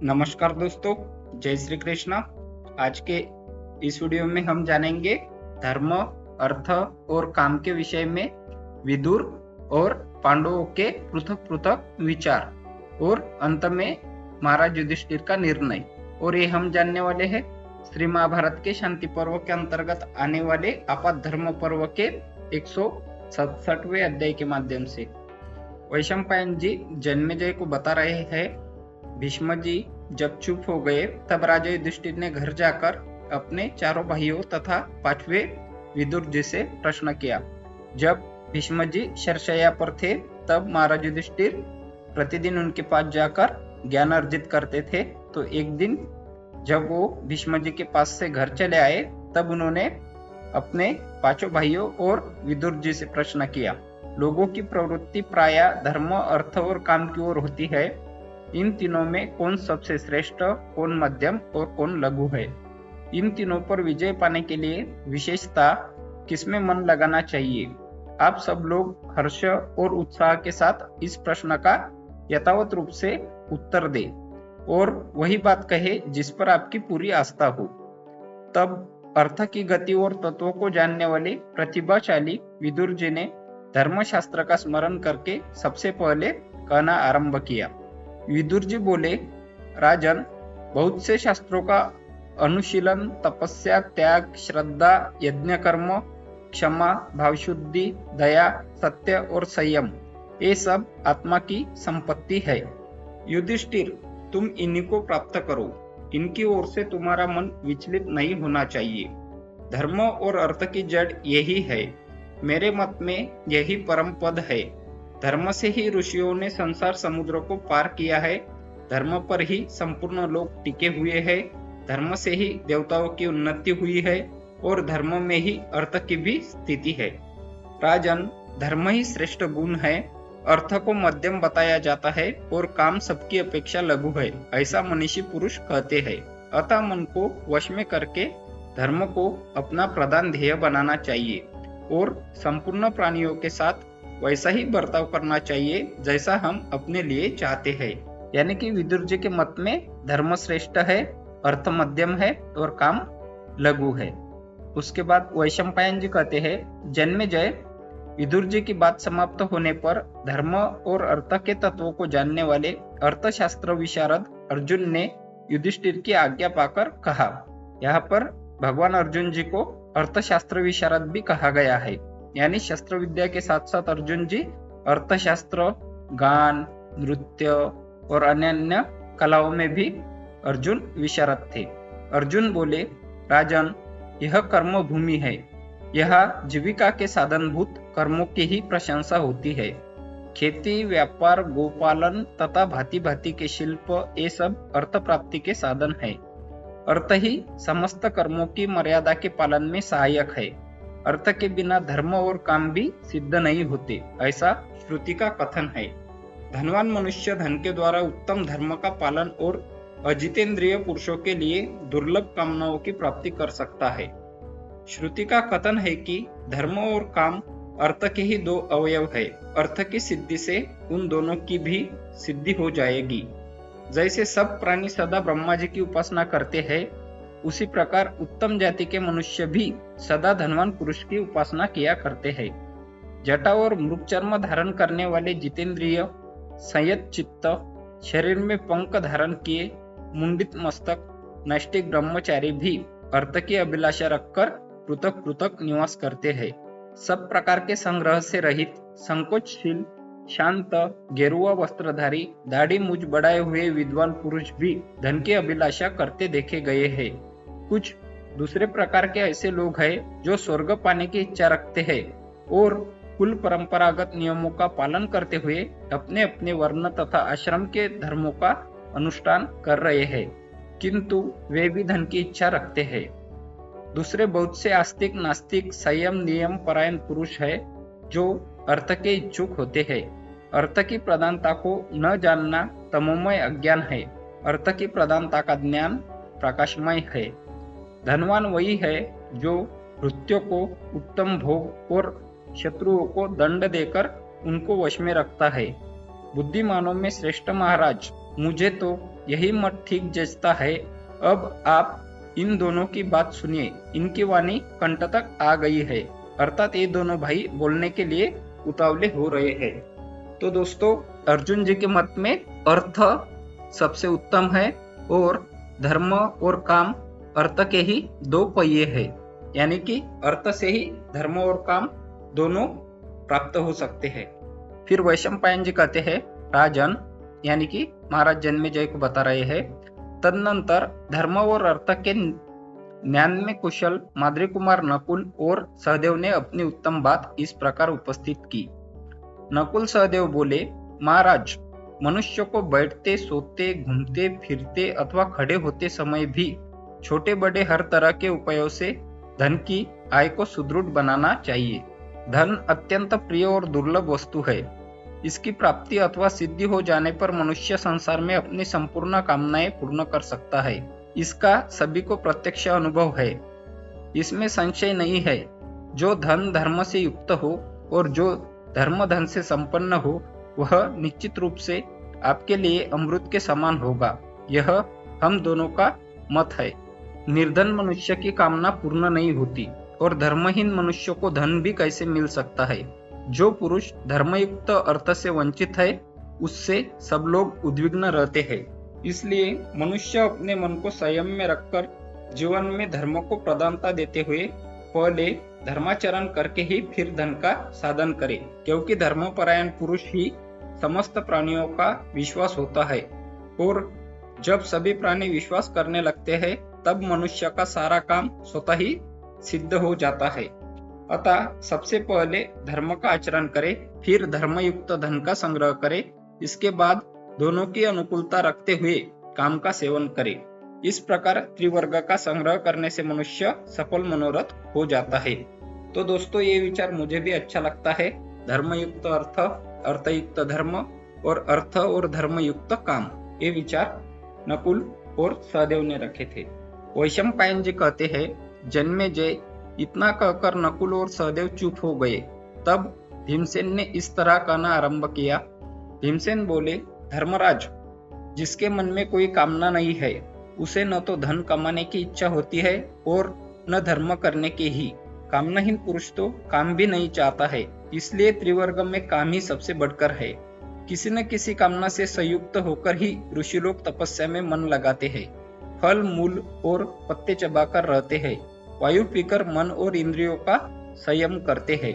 नमस्कार दोस्तों, जय श्री कृष्ण। आज के इस वीडियो में हम जानेंगे धर्म, अर्थ और काम के विषय में विदुर और पांडवों के पृथक पृथक विचार और अंत में महाराज युधिष्ठिर का निर्णय। और ये हम जानने वाले हैं श्री महाभारत के शांति पर्व के अंतर्गत आने वाले आपात धर्म पर्व के 167वें अध्याय के माध्यम से। वैशंपायन जी जन्मेजय को बता रहे हैं, भीष्म जी जब चुप हो गए तब राजा युधिष्ठिर ने घर जाकर अपने चारों भाइयों तथा 5वें विदुर जी से प्रश्न किया। जब भीष्म जी शरशय्या पर थे तब महाराज युधिष्ठिर प्रतिदिन उनके पास जाकर ज्ञान अर्जित करते थे। तो एक दिन जब वो भीष्म जी के पास से घर चले आए तब उन्होंने अपने 5 भाइयों और विदुर जी से प्रश्न किया। लोगों की प्रवृत्ति प्रायः धर्म, अर्थ और काम की ओर होती है। इन तीनों में कौन सबसे श्रेष्ठ, कौन मध्यम और कौन लघु है? इन तीनों पर विजय पाने के लिए विशेषता किसमें मन लगाना चाहिए? आप सब लोग हर्ष और उत्साह के साथ इस प्रश्न का यथावत रूप से उत्तर दें और वही बात कहे जिस पर आपकी पूरी आस्था हो। तब अर्थ की गति और तत्वों को जानने वाले प्रतिभाशाली विदुर जी ने धर्मशास्त्र का स्मरण करके सबसे पहले कहना आरंभ किया। विदुर जी बोले, राजन, बहुत से शास्त्रों का अनुशीलन, तपस्या, त्याग, श्रद्धा, यज्ञ कर्म, क्षमा, भावशुद्धि, दया, सत्य और संयम, ये सब आत्मा की संपत्ति है। युधिष्ठिर, तुम इन्हीं को प्राप्त करो। इनकी ओर से तुम्हारा मन विचलित नहीं होना चाहिए। धर्म और अर्थ की जड़ यही है। मेरे मत में यही परम पद है। धर्म से ही ऋषियों ने संसार समुद्र को पार किया है। धर्म पर ही संपूर्ण लोग टिके हुए हैं। धर्म से ही देवताओं की उन्नति हुई है और धर्म में ही अर्थ की भी स्थिति है। राजन, धर्म ही श्रेष्ठ गुण है। अर्थ को मध्यम बताया जाता है और काम सबकी अपेक्षा लघु है, ऐसा मनीषी पुरुष कहते हैं। अतः मन को वश में करके धर्म को अपना प्रधान ध्येय बनाना चाहिए और संपूर्ण प्राणियों के साथ वैसा ही बर्ताव करना चाहिए जैसा हम अपने लिए चाहते हैं। यानी कि विदुर जी के मत में धर्म श्रेष्ठ है, अर्थ मध्यम है और काम लघु है। उसके बाद वैशंपायन जी कहते हैं, जन्मेजय, विदुर जी की बात समाप्त होने पर धर्म और अर्थ के तत्वों को जानने वाले अर्थशास्त्र विशारद अर्जुन ने युधिष्ठिर की आज्ञा पाकर कहा। यहाँ पर भगवान अर्जुन जी को अर्थशास्त्र विशारद भी कहा गया है। यानी शस्त्र विद्या के साथ साथ अर्जुन जी अर्थशास्त्र, गान, नृत्य और अन्य कलाओं में भी अर्जुन विशारद थे। अर्जुन बोले, राजन, यह कर्म भूमि है। यह जीविका के साधनभूत कर्मों की ही प्रशंसा होती है। खेती, व्यापार, गोपालन तथा भांति भांति के शिल्प, ये सब अर्थ प्राप्ति के साधन है। अर्थ ही समस्त कर्मों की मर्यादा के पालन में सहायक है। अर्थ के बिना धर्म और काम भी सिद्ध नहीं होते, ऐसा श्रुति का कथन है। धनवान मनुष्य धन के द्वारा उत्तम धर्म का पालन और अजितेंद्रिय पुरुषों के लिए दुर्लभ कामनाओं की प्राप्ति कर सकता है। श्रुति का कथन है कि धर्म और काम अर्थ के ही 2 अवयव है। अर्थ की सिद्धि से उन दोनों की भी सिद्धि हो जाएगी। जैसे सब प्राणी सदा ब्रह्मा जी की उपासना करते हैं, उसी प्रकार उत्तम जाति के मनुष्य भी सदा धनवान पुरुष की उपासना किया करते हैं। जटा और मृग चर्म धारण करने वाले जितेंद्रिय, संयत चित्त, शरीर में पंख धारण किए मुंडित मस्तक नैष्ठिक ब्रह्मचारी भी अर्थ की अभिलाषा रखकर पृथक पृथक निवास करते हैं। सब प्रकार के संग्रह से रहित, संकोचशील, शांत, गेरुआ वस्त्रधारी, दाढ़ी मूछ बढ़ाए हुए विद्वान पुरुष भी धन की अभिलाषा करते देखे गए हैं। कुछ दूसरे प्रकार के ऐसे लोग हैं जो स्वर्ग पाने की इच्छा रखते हैं और कुल परंपरागत नियमों का पालन करते हुए अपने अपने वर्ण तथा आश्रम के धर्मों का अनुष्ठान कर रहे हैं, किंतु वे भी धन की इच्छा रखते हैं। दूसरे बहुत से आस्तिक, नास्तिक, संयम नियम परायण पुरुष है जो अर्थ के इच्छुक होते हैं। अर्थ की प्रधानता को न जानना तमोमय अज्ञान है। अर्थ की प्रधानता का ज्ञान प्रकाशमय है। धनवान वही है जो भृत्यों को उत्तम भोग और शत्रुओं को दंड देकर उनको वश में रखता है। बुद्धिमानों में श्रेष्ठ महाराज मुझे तो यही मत ठीक जचता है। अब आप इन दोनों की बात सुनिए। इनकी वाणी कंठ तक आ गई है, अर्थात ये दोनों भाई बोलने के लिए उतावले हो रहे हैं। तो दोस्तों, अर्जुन जी के मत में अर्थ सबसे उत्तम है और धर्म और काम अर्थ के ही दो पहिए हैं, यानी कि अर्थ से ही धर्म और काम दोनों प्राप्त हो सकते हैं। फिर वैशंपायन जी कहते हैं, राजन यानी कि महाराज जन्मेजय को बता रहे हैं, तदनंतर धर्म और अर्थ के ज्ञान में कुशल माद्री कुमार नकुल और सहदेव ने अपनी उत्तम बात इस प्रकार उपस्थित की। नकुल सहदेव बोले, महाराज, मनुष्य को बैठते, सोते, घूमते फिरते अथवा खड़े होते समय भी छोटे बड़े हर तरह के उपायों से धन की आय को सुदृढ़ बनाना चाहिए। धन अत्यंत प्रिय और दुर्लभ वस्तु है। इसकी प्राप्ति अथवा सिद्धि हो जाने पर मनुष्य संसार में अपनी संपूर्ण कामनाएं पूर्ण कर सकता है। इसका सभी को प्रत्यक्ष अनुभव है, इसमें संशय नहीं है। जो धन धर्म से युक्त हो और जो धर्म धन से संपन्न हो, वह निश्चित रूप से आपके लिए अमृत के समान होगा। यह हम दोनों का मत है। निर्धन मनुष्य की कामना पूर्ण नहीं होती और धर्महीन मनुष्य को धन भी कैसे मिल सकता है। जो पुरुष धर्मयुक्त अर्थ से वंचित है, उससे सब लोग उद्विग्न रहते हैं। इसलिए मनुष्य अपने मन को संयम में रखकर जीवन में धर्म को प्रधानता देते हुए पहले धर्माचरण करके ही फिर धन का साधन करे, क्योंकि धर्मपरायण पुरुष ही समस्त प्राणियों का विश्वास होता है और जब सभी प्राणी विश्वास करने लगते हैं, तब मनुष्य का सारा काम स्वतः ही सिद्ध हो जाता है। अतः सबसे पहले धर्म का आचरण करे, फिर धर्मयुक्त धन का संग्रह करे, इसके बाद दोनों की अनुकूलता रखते हुए काम का सेवन करे। इस प्रकार त्रिवर्ग का संग्रह करने से मनुष्य सफल मनोरथ हो जाता है। तो दोस्तों, ये विचार मुझे भी अच्छा लगता है। धर्मयुक्त अर्थ, अर्थयुक्त धर्म और अर्थ और धर्मयुक्त काम, ये विचार नकुल और सहदेव ने रखे थे। वैशंपायन जी कहते हैं, जन्मेजय, इतना कहकर नकुल और सहदेव चुप हो गए। तब भीमसेन ने इस तरह कहना आरंभ किया। भीमसेन बोले, धर्मराज, जिसके मन में कोई कामना नहीं है, उसे न तो धन कमाने की इच्छा होती है और न धर्म करने की ही। कामनाहीन पुरुष तो काम भी नहीं चाहता है, इसलिए त्रिवर्ग में काम ही सबसे बढ़कर है। किसी न किसी कामना से संयुक्त होकर ही ऋषि लोग तपस्या में मन लगाते हैं, फल मूल और पत्ते चबाकर रहते हैं, वायु पीकर मन और इंद्रियों का संयम करते हैं।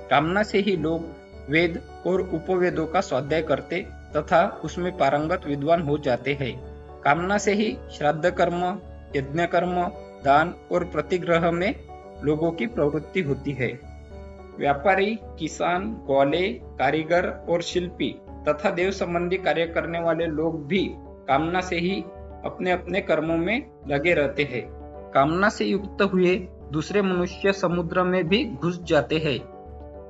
कामना से ही लोग वेद और उपवेदों का स्वाध्याय करते तथा उसमें पारंगत विद्वान हो जाते हैं। कामना से ही श्राद्ध कर्म, यज्ञ कर्म, दान और प्रतिग्रह में लोगों की प्रवृत्ति होती है। व्यापारी, किसान, ग्वाले, कारीगर और शिल्पी तथा देव संबंधी कार्य करने वाले लोग भी कामना से ही अपने अपने कर्मों में लगे रहते हैं। कामना से युक्त हुए दूसरे मनुष्य समुद्र में भी घुस जाते हैं।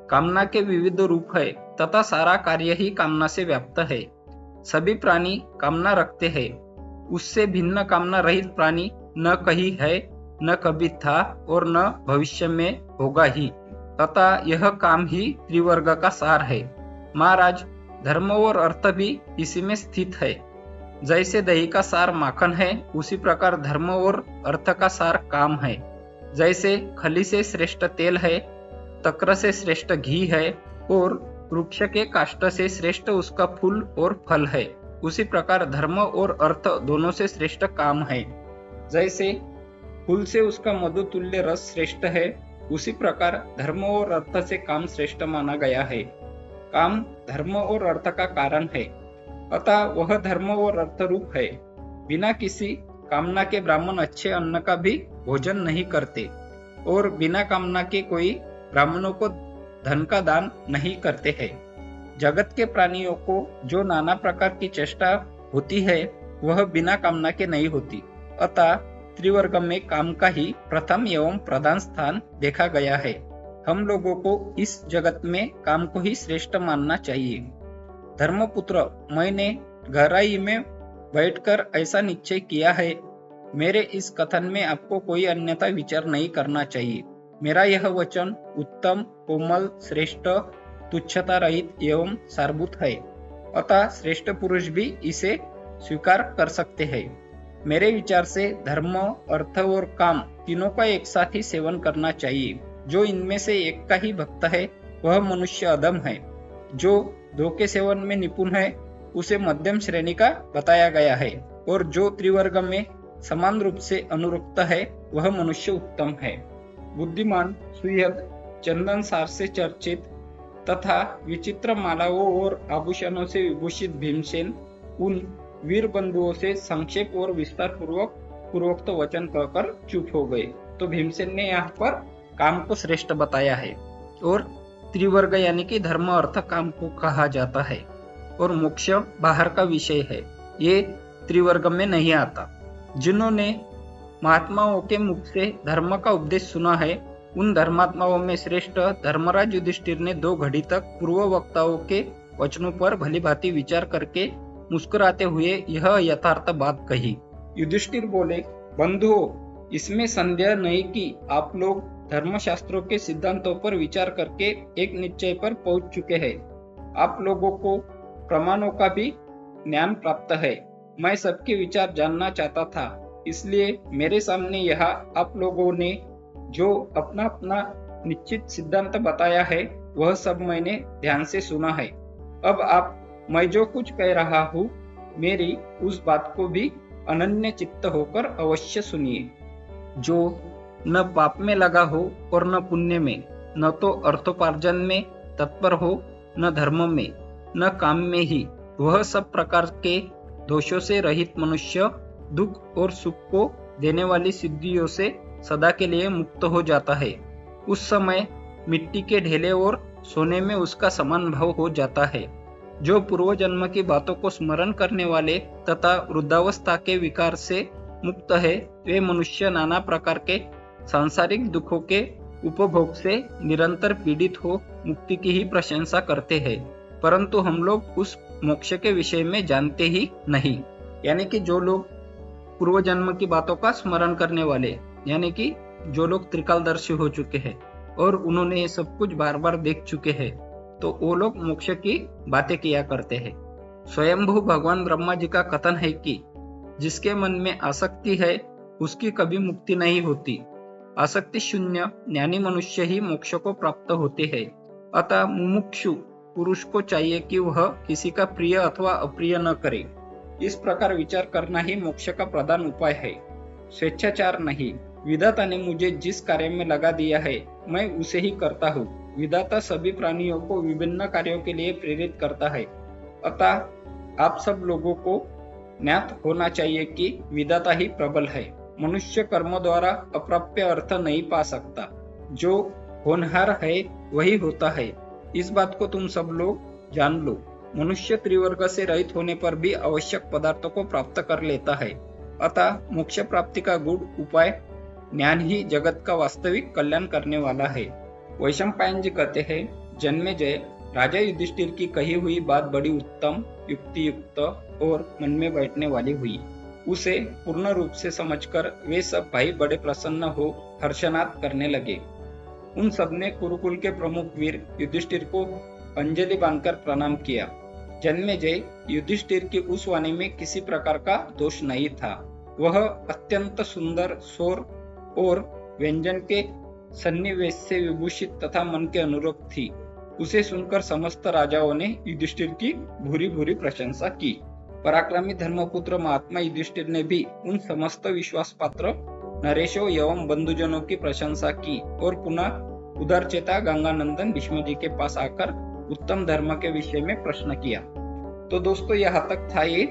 कामना के विविध रूप है तथा सारा कार्य ही कामना से व्याप्त है। सभी प्राणी कामना रखते हैं। उससे भिन्न कामना रहित प्राणी न कहीं है, न कभी था और न भविष्य में होगा ही। तथा यह काम ही त्रिवर्ग का सार है। महाराज, धर्म और अर्थ भी इसी में स्थित है। जैसे दही का सार माखन है, उसी प्रकार धर्म और अर्थ का सार काम है। जैसे खली से श्रेष्ठ तेल है, तक्र से श्रेष्ठ घी है और वृक्ष के काष्ठ से श्रेष्ठ उसका फूल और फल है, उसी प्रकार धर्म और अर्थ दोनों से श्रेष्ठ काम है। जैसे फूल से उसका मधु तुल्य रस श्रेष्ठ है, उसी प्रकार धर्म और अर्थ से काम श्रेष्ठ माना गया है। काम धर्म और अर्थ का कारण है, अतः वह धर्म और अर्थ रूप है। बिना किसी कामना के ब्राह्मण अच्छे अन्न का भी भोजन नहीं करते और बिना कामना के कोई ब्राह्मणों को धन का दान नहीं करते हैं। जगत के प्राणियों को जो नाना प्रकार की चेष्टा होती है, वह बिना कामना के नहीं होती। अतः त्रिवर्ग में काम का ही प्रथम एवं प्रधान स्थान देखा गया है। हम लोगों को इस जगत में काम को ही श्रेष्ठ मानना चाहिए। धर्मपुत्र, मैंने गहराई में बैठकर ऐसा निश्चय किया है। मेरे इस कथन में आपको कोई अन्यथा विचार नहीं करना चाहिए। मेरा यह वचन उत्तम, कोमल, श्रेष्ठ, तुच्छता रहित एवं सारभूत है। अतः श्रेष्ठ पुरुष भी इसे स्वीकार कर सकते हैं। मेरे विचार से धर्म, अर्थ और काम तीनों का एक साथ ही सेवन करना चाहिए। जो इनमें से एक का ही भक्त है वह मनुष्य अधम है। जो दो के सेवन में निपुण है उसे मध्यम श्रेणी का बताया गया है, और जो त्रिवर्ग में समान रूप से अनुरक्त है वह मनुष्य उत्तम है। बुद्धिमान, सुहृद, चंदन सार से चर्चित तथा विचित्र मालाओं और आभूषणों से विभूषित भीमसेन उन वीर बंधुओं से संक्षेप और विस्तार पूर्वोक्त वचन कहकर चुप हो गए। तो भीमसेन ने यहाँ पर काम को श्रेष्ठ बताया है, और त्रिवर्ग यानी कि धर्म, अर्थ, काम को कहा जाता है, और मोक्ष बाहर का विषय है, ये त्रिवर्ग में नहीं आता। जिन्होंने महात्माओं के मुख से धर्म का उपदेश सुना है उन धर्मात्माओं में श्रेष्ठ धर्मराज युधिष्ठिर ने 2 घड़ी तक पूर्व वक्ताओं के वचनों पर भलीभांति विचार करके मुस्कुराते हुए यह यथार्थ बात कही। युधिष्ठिर बोले, बंधुओं, इसमें संदेह नहीं कि आप लोग धर्मशास्त्रों के सिद्धांतों पर विचार करके एक निश्चय पर पहुंच चुके हैं। आप लोगों को प्रमाणों का भी ज्ञान प्राप्त है। मैं सबके विचार जानना चाहता था, इसलिए मेरे सामने यहाँ आप लोगों ने जो अपना अपना निश्चित सिद्धांत बताया है वह सब मैंने ध्यान से सुना है। अब आप मैं जो कुछ कह रहा हूँ मेरी उस बात को भी अनन्य चित्त होकर अवश्य सुनिए। जो न पाप में लगा हो और न पुण्य में, न तो अर्थोपार्जन में तत्पर हो न धर्म में न काम में ही, वह सब प्रकार के दोषों से रहित मनुष्य दुख और सुख को देने वाली सिद्धियों से सदा के लिए मुक्त हो जाता है। उस समय मिट्टी के ढेले और सोने में उसका समान भाव हो जाता है। जो पूर्व जन्म की बातों को स्मरण करने वाले तथा वृद्धावस्था के विकार से मुक्त है वे मनुष्य नाना प्रकार के सांसारिक दुखों के उपभोग से निरंतर पीड़ित हो मुक्ति की ही प्रशंसा करते हैं, परंतु हम लोग उस मोक्ष के विषय में जानते ही नहीं। यानी कि जो लोग पूर्व जन्म की बातों का स्मरण करने वाले, यानी कि जो लोग त्रिकालदर्शी हो चुके हैं और उन्होंने ये सब कुछ बार बार देख चुके हैं, तो वो लोग मोक्ष की बातें किया करते हैं। स्वयंभू भगवान ब्रह्मा जी का कथन है कि जिसके मन में आसक्ति है उसकी कभी मुक्ति नहीं होती। आसक्ति शून्य ज्ञानी मनुष्य ही मोक्ष को प्राप्त होते हैं। अतः मुमुक्षु पुरुष को चाहिए कि वह किसी का प्रिय अथवा अप्रिय न करे। इस प्रकार विचार करना ही मोक्ष का प्रधान उपाय है, स्वेच्छाचार नहीं। विधाता ने मुझे जिस कार्य में लगा दिया है मैं उसे ही करता हूँ। विधाता सभी प्राणियों को विभिन्न कार्यों के लिए प्रेरित करता है। अतः आप सब लोगों को ज्ञात होना चाहिए कि विधाता ही प्रबल है। मनुष्य कर्म द्वारा अप्राप्य अर्थ नहीं पा सकता। जो होनहार है वही होता है। इस बात को तुम सब लोग जान लो। मनुष्य त्रिवर्ग से रहित होने पर भी आवश्यक पदार्थों को प्राप्त कर लेता है। अतः मोक्ष प्राप्ति का गुण उपाय ज्ञान ही जगत का वास्तविक कल्याण करने वाला है। वैशंपायन जी कहते हैं, जन्मेजय, राजा युधिष्ठिर की कही हुई बात बड़ी उत्तम, युक्तियुक्त और मन में बैठने वाली हुई। उसे पूर्ण रूप से समझकर वे सब भाई बड़े प्रसन्न हो हर्षनाद करने लगे। उन सबने कुरुकुल के प्रमुख वीर युधिष्ठिर को अंजलि बांधकर प्रणाम किया। जन्मेजय, युधिष्ठिर की उस वाणी में किसी प्रकार का दोष नहीं था। वह अत्यंत सुंदर स्वर और व्यंजन के सन्निवेश से विभूषित तथा मन के अनुरूप थी। उसे सुनकर समस्त राजाओं ने युधिष्ठिर की भूरी भूरी प्रशंसा की। पराक्रमी धर्मपुत्र महात्मा युधिष्ठिर ने भी उन समस्त विश्वास पात्र नरेशों एवं बंधुजनों की प्रशंसा की और पुनः उदारचेता गंगानंदन भीष्म जी के पास आकर उत्तम धर्म के विषय में प्रश्न किया। तो दोस्तों, यहाँ तक था ये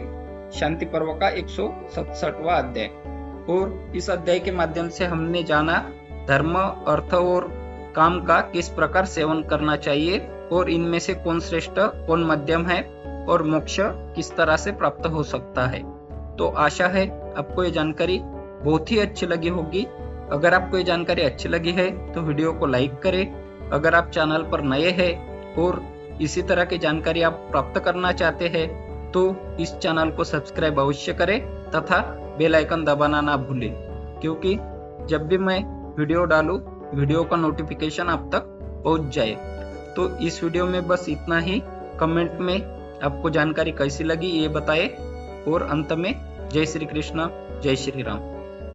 शांति पर्व का 167वां अध्याय, और इस अध्याय के माध्यम से हमने जाना धर्म, अर्थ और काम का किस प्रकार सेवन करना चाहिए और इनमें से कौन श्रेष्ठ कौन मध्यम है और मोक्ष किस तरह से प्राप्त हो सकता है। तो आशा है आपको ये जानकारी बहुत ही अच्छी लगी होगी। अगर आपको ये जानकारी अच्छी लगी है तो वीडियो को लाइक करें। अगर आप चैनल पर नए हैं और इसी तरह की जानकारी आप प्राप्त करना चाहते हैं तो इस चैनल को सब्सक्राइब अवश्य करें तथा बेल आइकन दबाना ना भूलें, क्योंकि जब भी मैं वीडियो डालूं वीडियो का नोटिफिकेशन आप तक पहुंच जाए। तो इस वीडियो में बस इतना ही। कमेंट में आपको जानकारी कैसी लगी ये बताएं और अंत में जय श्री कृष्ण, जय श्री राम।